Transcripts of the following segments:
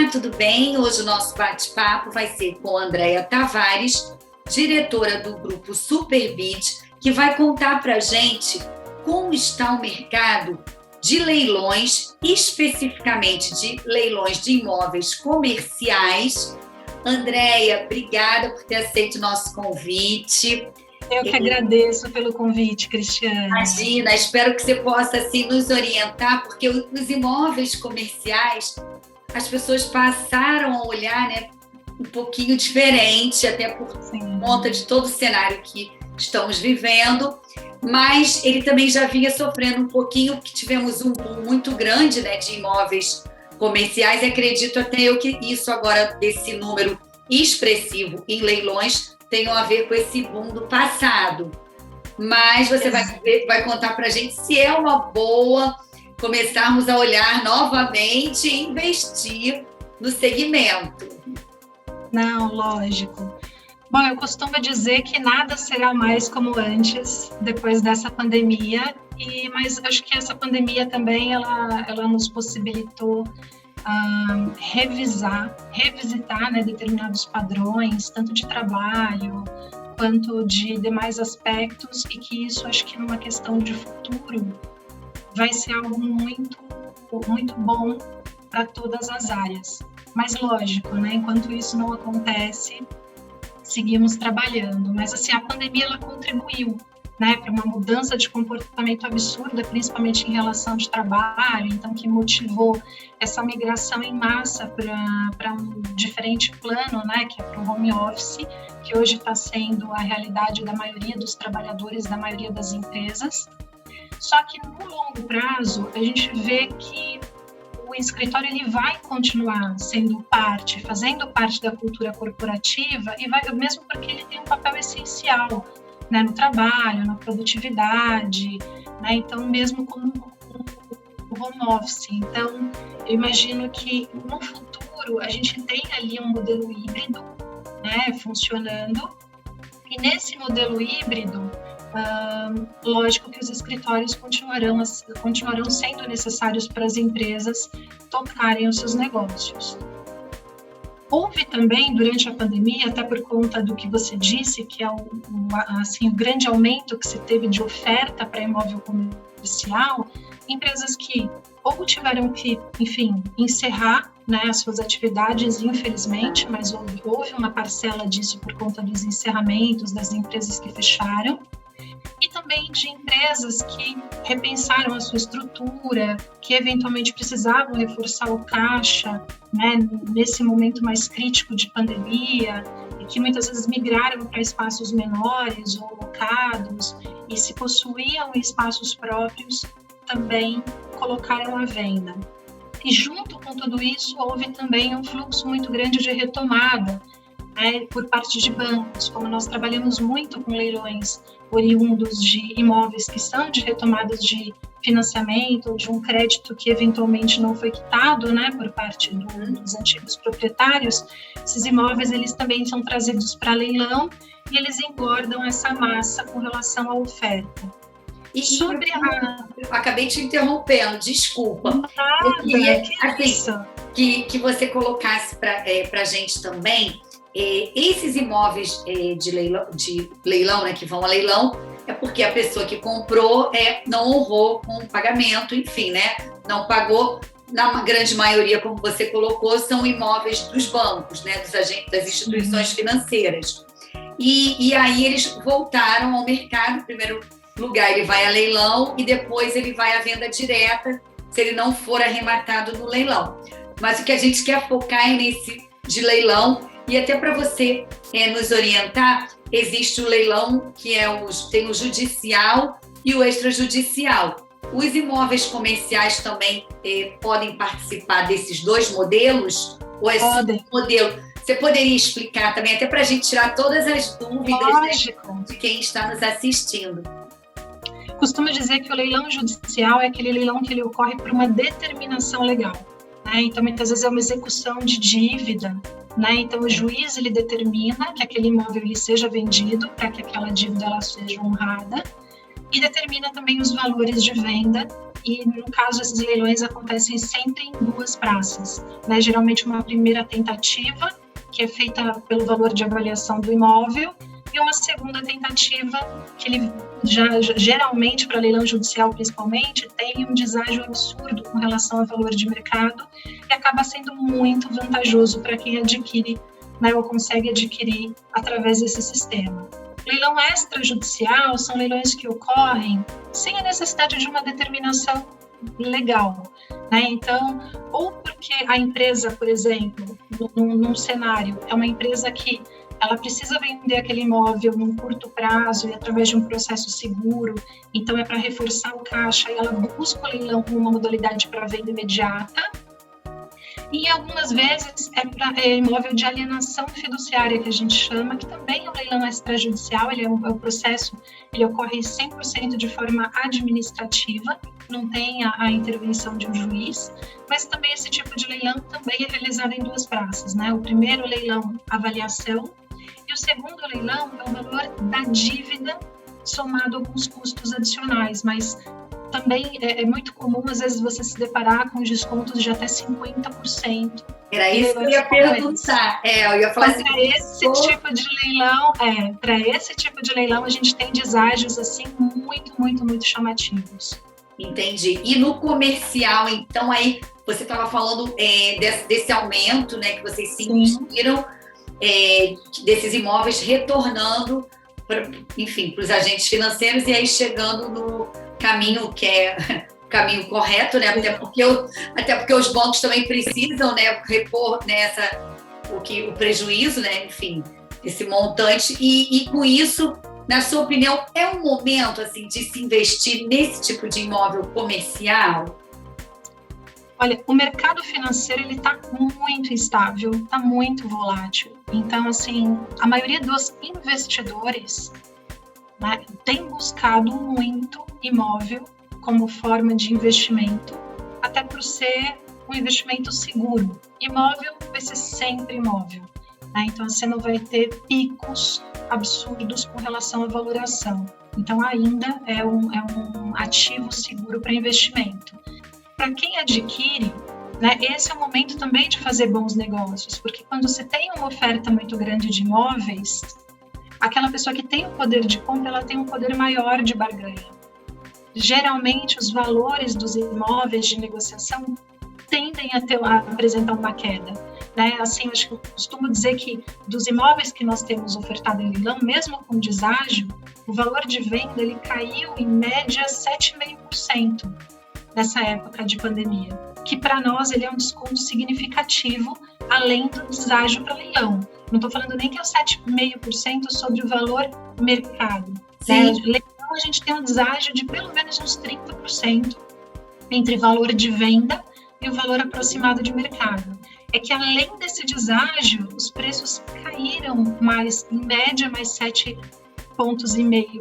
Olá, tudo bem? Hoje o nosso bate-papo vai ser com a Andréia Tavares, diretora do grupo Superbit, que vai contar para a gente como está o mercado de leilões, especificamente de leilões de imóveis comerciais. Andréia, obrigada por ter aceito o nosso convite. Eu que agradeço pelo convite, Cristiane. Imagina, espero que você possa assim, nos orientar, porque os imóveis comerciais, as pessoas passaram a olhar, né, um pouquinho diferente, até por conta de todo o cenário que estamos vivendo, mas ele também já vinha sofrendo um pouquinho, porque tivemos um boom muito grande, né, de imóveis comerciais, e acredito até eu que isso agora, desse número expressivo em leilões, tem a ver com esse boom do passado. Mas você vai contar para a gente se é uma boa começarmos a olhar novamente e investir no segmento. Não, lógico. Bom, eu costumo dizer que nada será mais como antes, depois dessa pandemia, mas acho que essa pandemia também ela nos possibilitou revisitar, né, determinados padrões, tanto de trabalho quanto de demais aspectos, e que isso, acho que numa questão de futuro, vai ser algo muito, muito bom para todas as áreas. Mas lógico, né, enquanto isso não acontece, seguimos trabalhando. Mas assim, a pandemia ela contribuiu, né, para uma mudança de comportamento absurda, principalmente em relação de trabalho, então que motivou essa migração em massa para um diferente plano, né, que é para o home office, que hoje está sendo a realidade da maioria dos trabalhadores, da maioria das empresas. Só que no longo prazo, a gente vê que o escritório ele vai continuar sendo fazendo parte da cultura corporativa, e vai, mesmo porque ele tem um papel essencial, né, no trabalho, na produtividade, né, então mesmo como o home office. Então, eu imagino que no futuro a gente tem ali um modelo híbrido, né, funcionando, e nesse modelo híbrido, lógico que os escritórios continuarão sendo necessários para as empresas tocarem os seus negócios. Houve também, durante a pandemia, até por conta do que você disse, que é o grande aumento que se teve de oferta para imóvel comercial, empresas que ou tiveram que, enfim, encerrar, né, as suas atividades, infelizmente, mas houve uma parcela disso por conta dos encerramentos das empresas que fecharam, e também de empresas que repensaram a sua estrutura, que eventualmente precisavam reforçar o caixa, né, nesse momento mais crítico de pandemia, e que muitas vezes migraram para espaços menores ou locados, e se possuíam espaços próprios, também colocaram à venda. E junto com tudo isso, houve também um fluxo muito grande de retomada, né, por parte de bancos. Como nós trabalhamos muito com leilões oriundos de imóveis que são de retomadas de financiamento ou de um crédito que eventualmente não foi quitado, né, por parte dos antigos proprietários, esses imóveis eles também são trazidos para leilão e eles engordam essa massa com relação à oferta. Eu acabei te interrompendo, desculpa. Nada, eu queria que você colocasse para a gente também esses imóveis de leilão, né, que vão a leilão, é porque a pessoa que comprou não honrou com o pagamento, enfim, né, não pagou. Na grande maioria, como você colocou, são imóveis dos bancos, né, dos agentes, das instituições financeiras. E aí eles voltaram ao mercado. Em primeiro lugar, ele vai a leilão e depois ele vai à venda direta, se ele não for arrematado no leilão. Mas o que a gente quer focar é nesse de leilão. E até para você nos orientar, existe o leilão que tem o judicial e o extrajudicial. Os imóveis comerciais também podem participar desses dois modelos? Ou esse modelo? Você poderia explicar também, até para a gente tirar todas as dúvidas de quem está nos assistindo? Costumo dizer que o leilão judicial é aquele leilão que ele ocorre por uma determinação legal, né? Então, muitas vezes é uma execução de dívida, né? Então, o juiz ele determina que aquele imóvel ele seja vendido para que aquela dívida ela seja honrada, e determina também os valores de venda e no caso esses leilões acontecem sempre em 2 praças, né? Geralmente uma primeira tentativa, que é feita pelo valor de avaliação do imóvel, e uma segunda tentativa, que ele geralmente, para leilão judicial principalmente, tem um deságio absurdo com relação ao valor de mercado e acaba sendo muito vantajoso para quem adquire, né, ou consegue adquirir através desse sistema. Leilão extrajudicial são leilões que ocorrem sem a necessidade de uma determinação legal, né? Então, ou porque a empresa, por exemplo, num cenário, é uma empresa que ela precisa vender aquele imóvel num curto prazo e através de um processo seguro, então é para reforçar o caixa e ela busca o leilão como uma modalidade para venda imediata. E algumas vezes é para imóvel de alienação fiduciária, que a gente chama, que também é um leilão extrajudicial, ele é um processo, ele ocorre 100% de forma administrativa, não tem a intervenção de um juiz, mas também esse tipo de leilão também é realizado em 2 praças, né? O primeiro leilão, avaliação, e o segundo leilão é o valor da dívida somado a alguns custos adicionais, mas também é muito comum, às vezes, você se deparar com descontos de até 50%. Era isso que eu ia perguntar. Eu ia falar assim, para esse tipo de leilão, a gente tem deságios assim, muito, muito, muito chamativos. Entendi. E no comercial, então, aí você estava falando desse aumento, né, que vocês sentiram, desses imóveis retornando, para os agentes financeiros e aí chegando no caminho que é o caminho correto, né? Até porque os bancos também precisam, né, repor o prejuízo, né? Enfim, esse montante e com isso, na sua opinião, é um momento assim de se investir nesse tipo de imóvel comercial? Olha, o mercado financeiro ele está muito instável, está muito volátil. Então, assim, a maioria dos investidores, né, tem buscado muito imóvel como forma de investimento, até por ser um investimento seguro. Imóvel vai ser sempre imóvel, né? Então você não vai ter picos absurdos com relação à valoração. Então ainda é um ativo seguro para investimento. Para quem adquire, né, esse é o momento também de fazer bons negócios, porque quando você tem uma oferta muito grande de imóveis, aquela pessoa que tem o poder de compra, ela tem um poder maior de barganha. Geralmente, os valores dos imóveis de negociação tendem a apresentar uma queda, né? Assim, acho que eu costumo dizer que dos imóveis que nós temos ofertado em leilão, mesmo com deságio, o valor de venda ele caiu em média 7,5% nessa época de pandemia, que para nós ele é um desconto significativo além do deságio para leilão. Não estou falando nem que é o 7,5% sobre o valor mercado. Né? Leilão a gente tem um deságio de pelo menos uns 30% entre valor de venda e o valor aproximado de mercado. É que além desse deságio, os preços caíram mais, em média, mais 7,5 pontos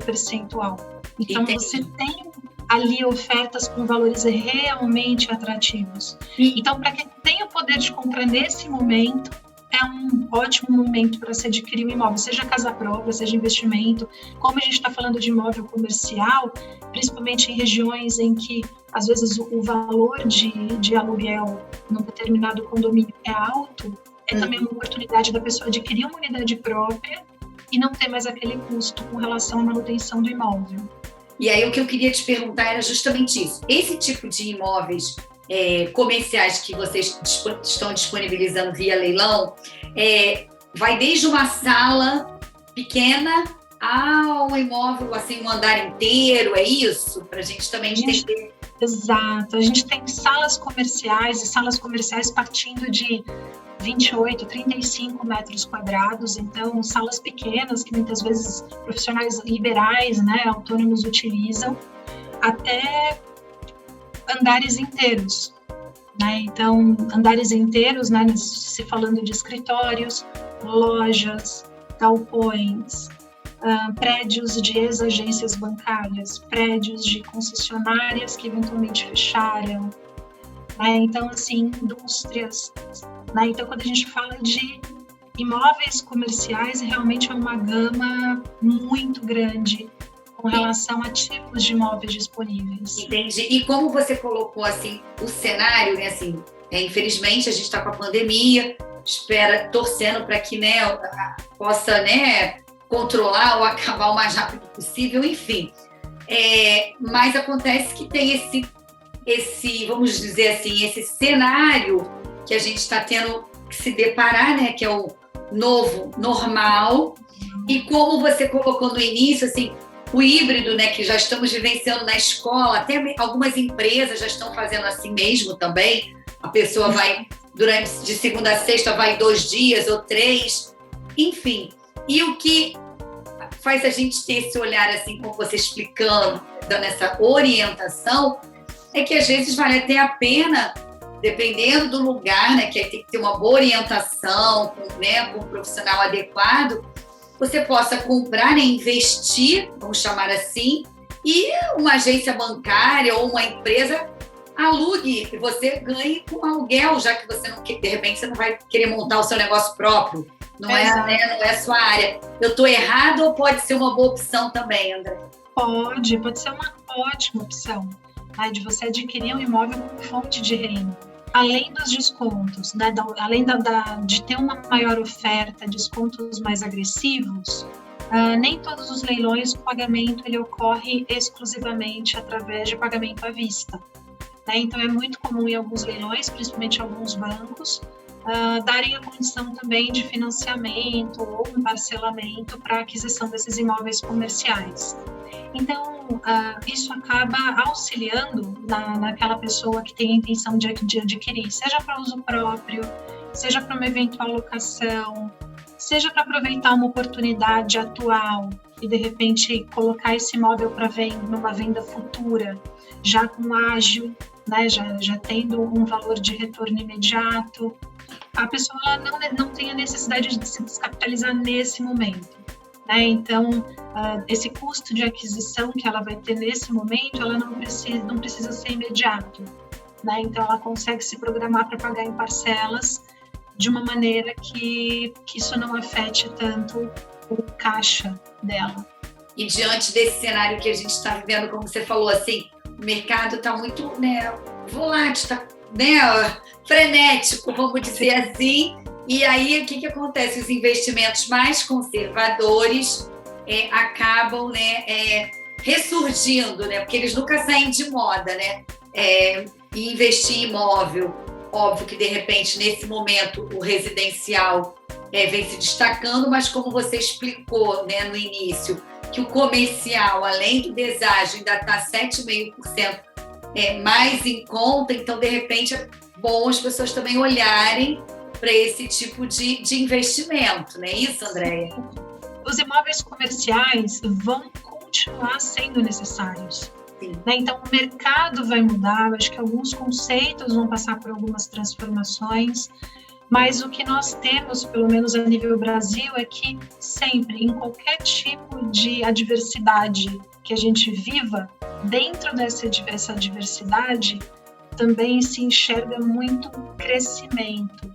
percentual. Então, você tem ali ofertas com valores realmente atrativos. Então, para quem tem o poder de comprar nesse momento, é um ótimo momento para se adquirir um imóvel, seja casa própria, seja investimento. Como a gente está falando de imóvel comercial, principalmente em regiões em que, às vezes, o valor de aluguel num determinado condomínio é alto, é também uma oportunidade da pessoa adquirir uma unidade própria e não ter mais aquele custo com relação à manutenção do imóvel. E aí o que eu queria te perguntar era justamente isso. Esse tipo de imóveis comerciais que vocês estão disponibilizando via leilão, vai desde uma sala pequena ao imóvel, assim, um andar inteiro, é isso? Para a gente também entender. Exato. A gente tem salas comerciais e salas comerciais partindo de 28, 35 metros quadrados, então salas pequenas que muitas vezes profissionais liberais, né, autônomos utilizam, até andares inteiros, né? Então andares inteiros, né, se falando de escritórios, lojas, galpões, prédios de ex-agências bancárias, prédios de concessionárias que eventualmente fecharam, né? Então assim, indústrias. Então, quando a gente fala de imóveis comerciais, realmente é uma gama muito grande com relação a tipos de imóveis disponíveis. Entendi. E como você colocou assim o cenário, né, assim, infelizmente a gente está com a pandemia, torcendo para que, né, possa, né, controlar ou acabar o mais rápido possível, enfim. Mas acontece que tem esse, vamos dizer assim, esse cenário que a gente está tendo que se deparar, né, que é o novo normal. E como você colocou no início, assim, o híbrido, né, que já estamos vivenciando na escola, até algumas empresas já estão fazendo assim mesmo também. A pessoa vai, de segunda a sexta, vai 2 dias ou 3, enfim. E o que faz a gente ter esse olhar, assim, como você explicando, dando essa orientação, é que às vezes vale até a pena, dependendo do lugar, né, que tem que ter uma boa orientação, com um profissional adequado, você possa comprar, né, investir, vamos chamar assim, e uma agência bancária ou uma empresa alugue e você ganhe com aluguel, já que você não, de repente, você não vai querer montar o seu negócio próprio. Não é a sua área. Eu estou errado ou pode ser uma boa opção também, André? Pode ser uma ótima opção, né, de você adquirir um imóvel como fonte de renda. Além dos descontos, né, além de ter uma maior oferta, descontos mais agressivos, nem todos os leilões o pagamento ele ocorre exclusivamente através de pagamento à vista. Né? Então, é muito comum em alguns leilões, principalmente alguns bancos, darem a condição também de financiamento ou um parcelamento para a aquisição desses imóveis comerciais. Então, isso acaba auxiliando naquela pessoa que tem a intenção de adquirir, seja para uso próprio, seja para uma eventual locação, seja para aproveitar uma oportunidade atual e, de repente, colocar esse imóvel para numa venda futura, já com ágil, né, já tendo um valor de retorno imediato. A pessoa não tem a necessidade de se descapitalizar nesse momento. Né? Então, esse custo de aquisição que ela vai ter nesse momento, ela não precisa ser imediato. Né? Então, ela consegue se programar para pagar em parcelas de uma maneira que isso não afete tanto o caixa dela. E diante desse cenário que a gente está vivendo, como você falou, assim, o mercado está muito, né, volátil, está, né, frenético, vamos dizer assim. E aí, o que acontece? Os investimentos mais conservadores acabam, né, ressurgindo, né, porque eles nunca saem de moda, né? E investir em imóvel, óbvio que, de repente, nesse momento, o residencial vem se destacando, mas como você explicou, né, no início, que o comercial, além do deságio, ainda está 7,5% mais em conta, então, de repente, é bom as pessoas também olharem para esse tipo de investimento, não é isso, Andréia? Os imóveis comerciais vão continuar sendo necessários. Né? Então, o mercado vai mudar, acho que alguns conceitos vão passar por algumas transformações, mas o que nós temos, pelo menos a nível Brasil, é que sempre, em qualquer tipo de adversidade que a gente viva, dentro dessa diversidade, também se enxerga muito crescimento.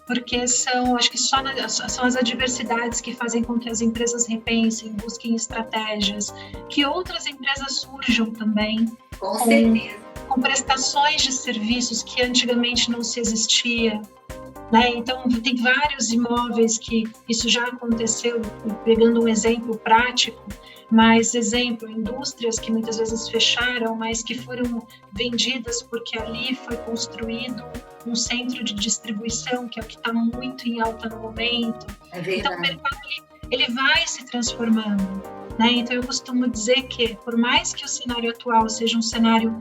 Porque acho que são as adversidades que fazem com que as empresas repensem, busquem estratégias, que outras empresas surjam também. Com certeza. Com prestações de serviços que antigamente não se existia. Né? Então, tem vários imóveis que isso já aconteceu, pegando um exemplo prático, mas, indústrias que muitas vezes fecharam, mas que foram vendidas porque ali foi construído um centro de distribuição, que é o que está muito em alta no momento. Então, o mercado ele vai se transformando. Né? Então, eu costumo dizer que, por mais que o cenário atual seja um cenário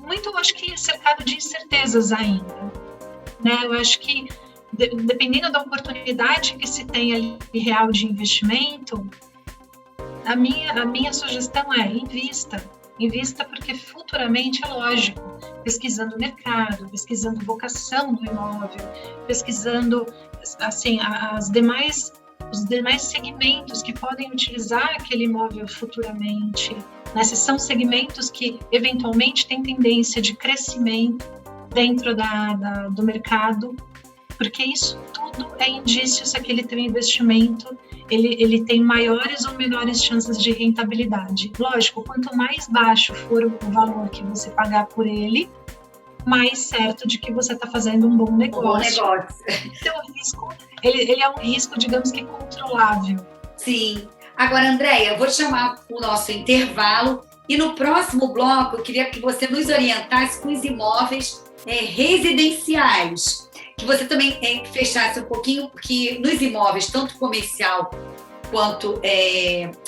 muito, acho que, cercado de incertezas ainda, né? Eu acho que, dependendo da oportunidade que se tem ali real de investimento, a minha sugestão é invista porque futuramente é lógico, pesquisando o mercado, pesquisando vocação do imóvel, pesquisando assim, os demais segmentos que podem utilizar aquele imóvel futuramente. Né? Se são segmentos que eventualmente têm tendência de crescimento dentro do mercado, porque isso tudo é indício se aquele teu investimento ele tem maiores ou menores chances de rentabilidade. Lógico, quanto mais baixo for o valor que você pagar por ele, mais certo de que você está fazendo um bom negócio. Então, o risco, ele é um risco, digamos que controlável. Sim. Agora, Andréia, eu vou chamar o nosso intervalo e no próximo bloco eu queria que você nos orientasse com os imóveis residenciais, que você também fechasse um pouquinho, porque nos imóveis, tanto comercial quanto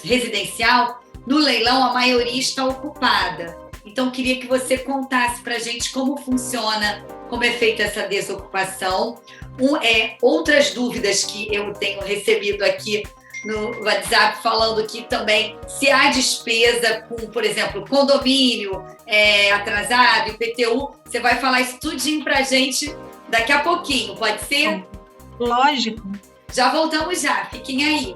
residencial, no leilão a maioria está ocupada. Então, queria que você contasse para a gente como funciona, como é feita essa desocupação. Outras dúvidas que eu tenho recebido aqui no WhatsApp, falando aqui também se há despesa com, por exemplo, condomínio atrasado, IPTU. Você vai falar isso tudinho para a gente daqui a pouquinho, pode ser? Lógico. Já voltamos já, fiquem aí.